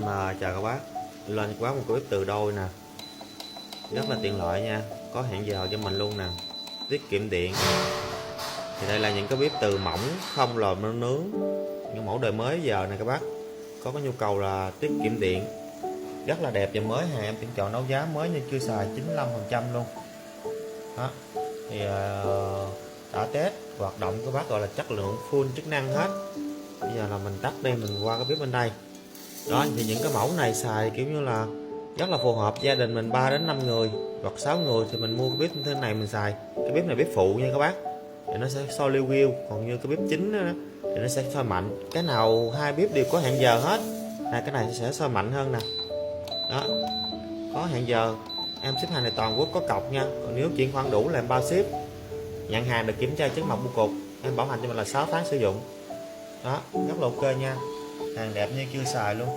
Chào các bác, lên cho bác một cái bếp từ đôi nè, rất là tiện lợi nha, có hẹn giờ cho mình luôn nè, tiết kiệm điện. Thì đây là những cái bếp từ mỏng không lò nướng, những mẫu đời mới giờ này các bác có nhu cầu là tiết kiệm điện, rất là đẹp và mới, hàng em tuyển chọn đấu giá mới nhưng chưa xài 95% luôn đó. Thì đã test hoạt động của bác gọi là chất lượng full chức năng hết. Bây giờ là mình tắt đi, mình qua cái bếp bên đây đó. Thì những cái mẫu này xài kiểu như là rất là phù hợp gia đình mình 3 đến 5 người hoặc 6 người thì mình mua cái bếp như thế này mình xài. Cái bếp này bếp phụ nha các bác, thì nó sẽ soi liu riu, còn như cái bếp chính đó, thì nó sẽ soi mạnh. Cái nào hai bếp đều có hẹn giờ hết. Cái này sẽ soi mạnh hơn nè đó, có hẹn giờ. Em ship hàng này toàn quốc có cọc nha, còn nếu chuyển khoản đủ là em bao ship. Nhận hàng được kiểm tra chất mộc bưu cục, em bảo hành cho mình là 6 tháng sử dụng đó, rất là ok nha, hàng đẹp như chưa xài luôn.